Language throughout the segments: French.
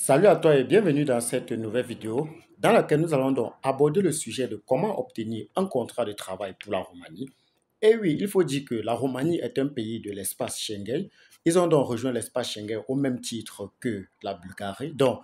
Salut à toi et bienvenue dans cette nouvelle vidéo dans laquelle nous allons donc aborder le sujet de comment obtenir un contrat de travail pour la Roumanie. Et oui, il faut dire que la Roumanie est un pays de l'espace Schengen. Ils ont donc rejoint l'espace Schengen au même titre que la Bulgarie. Donc,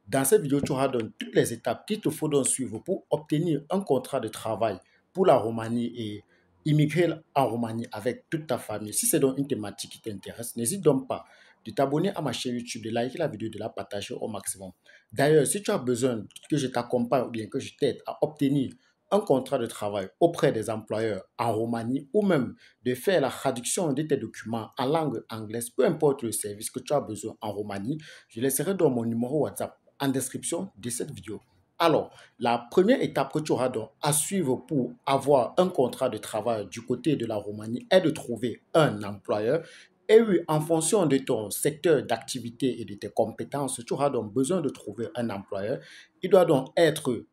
dans cette vidéo, tu auras donc toutes les étapes qu'il te faut donc suivre pour obtenir un contrat de travail pour la Roumanie et immigrer en Roumanie avec toute ta famille. Si c'est donc une thématique qui t'intéresse, n'hésite donc pas de t'abonner à ma chaîne YouTube, de liker la vidéo, de la partager au maximum. D'ailleurs, si tu as besoin que je t'accompagne ou bien que je t'aide à obtenir un contrat de travail auprès des employeurs en Roumanie ou même de faire la traduction de tes documents en langue anglaise, peu importe le service que tu as besoin en Roumanie, je laisserai dans mon numéro WhatsApp en description de cette vidéo. Alors, la première étape que tu auras donc à suivre pour avoir un contrat de travail du côté de la Roumanie est de trouver un employeur. Et oui, en fonction de ton secteur d'activité et de tes compétences, tu auras donc besoin de trouver un employeur. Il doit donc être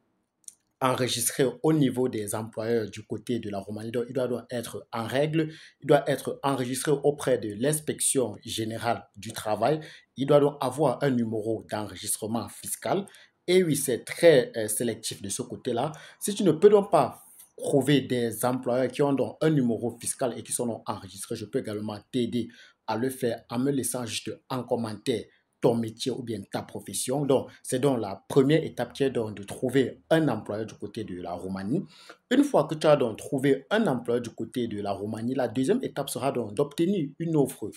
enregistré au niveau des employeurs du côté de la Roumanie. Donc, il doit donc être en règle, il doit être enregistré auprès de l'inspection générale du travail. Il doit donc avoir un numéro d'enregistrement fiscal. Et oui, c'est très sélectif de ce côté-là. Si tu ne peux donc pas trouver des employeurs qui ont donc un numéro fiscal et qui sont donc enregistrés, je peux également t'aider à le faire en me laissant juste un commentaire ton métier ou bien ta profession. Donc, c'est donc la première étape qui est donc de trouver un employeur du côté de la Roumanie. Une fois que tu as donc trouvé un employeur du côté de la Roumanie, la deuxième étape sera donc d'obtenir une offre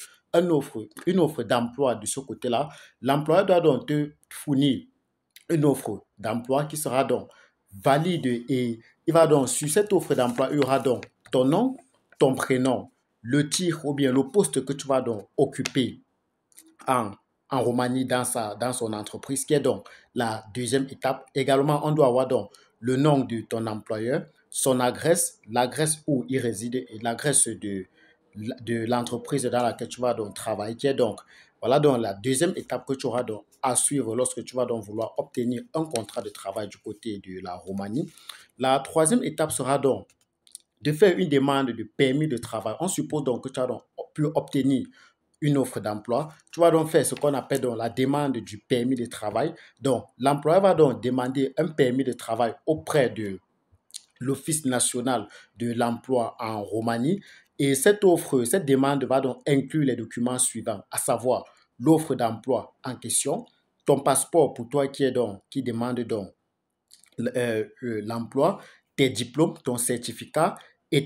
d'emploi de ce côté-là. L'employeur doit donc te fournir une offre d'emploi qui sera donc valide et il va donc sur cette offre d'emploi, il y aura donc ton nom, ton prénom, le titre ou bien le poste que tu vas donc occuper en, en Roumanie dans son entreprise, qui est donc la deuxième étape. Également, on doit avoir donc le nom de ton employeur, son adresse, l'adresse où il réside et l'adresse de l'entreprise dans laquelle tu vas donc travailler, qui est donc, voilà donc la deuxième étape que tu auras donc à suivre lorsque tu vas donc vouloir obtenir un contrat de travail du côté de la Roumanie. La troisième étape sera donc de faire une demande de permis de travail. On suppose donc que tu as donc pu obtenir une offre d'emploi. Tu vas donc faire ce qu'on appelle donc la demande du permis de travail. Donc, l'employeur va donc demander un permis de travail auprès de l'Office national de l'emploi en Roumanie. Et cette demande va donc inclure les documents suivants, à savoir l'offre d'emploi en question, ton passeport pour toi qui demande donc l'emploi, tes diplômes, ton certificat et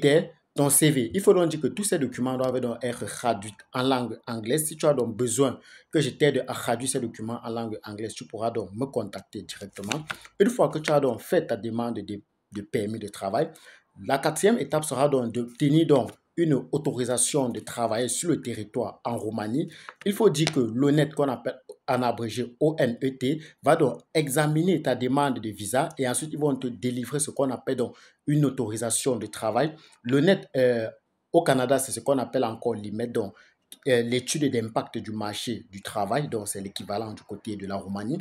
ton CV. Il faut donc dire que tous ces documents doivent donc être traduits en langue anglaise. Si tu as donc besoin que je t'aide à traduire ces documents en langue anglaise, tu pourras donc me contacter directement. Une fois que tu as donc fait ta demande de permis de travail, la quatrième étape sera donc d'obtenir donc une autorisation de travailler sur le territoire en Roumanie. Il faut dire que l'ONET, qu'on appelle en abrégé ONET, va donc examiner ta demande de visa et ensuite ils vont te délivrer ce qu'on appelle donc une autorisation de travail. L'ONET au Canada, c'est ce qu'on appelle encore l'IMET, donc l'étude d'impact du marché du travail, donc c'est l'équivalent du côté de la Roumanie.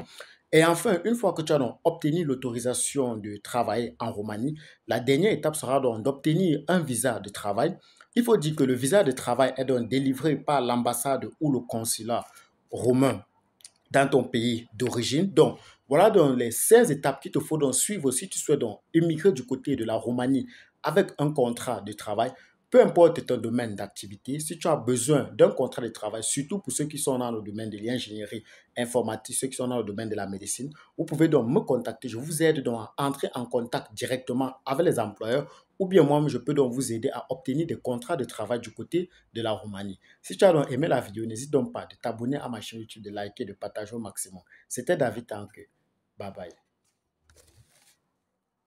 Et enfin, une fois que tu as donc obtenu l'autorisation de travailler en Roumanie, la dernière étape sera donc d'obtenir un visa de travail. Il faut dire que le visa de travail est donc délivré par l'ambassade ou le consulat romain dans ton pays d'origine. Donc, voilà donc les 16 étapes qu'il te faut donc suivre si tu souhaites donc immigrer du côté de la Roumanie avec un contrat de travail. Peu importe ton domaine d'activité, si tu as besoin d'un contrat de travail, surtout pour ceux qui sont dans le domaine de l'ingénierie informatique, ceux qui sont dans le domaine de la médecine, vous pouvez donc me contacter. Je vous aide donc à entrer en contact directement avec les employeurs ou bien moi, je peux donc vous aider à obtenir des contrats de travail du côté de la Roumanie. Si tu as donc aimé la vidéo, n'hésite donc pas de t'abonner à ma chaîne YouTube, de liker, de partager au maximum. C'était David Tanque. Bye bye.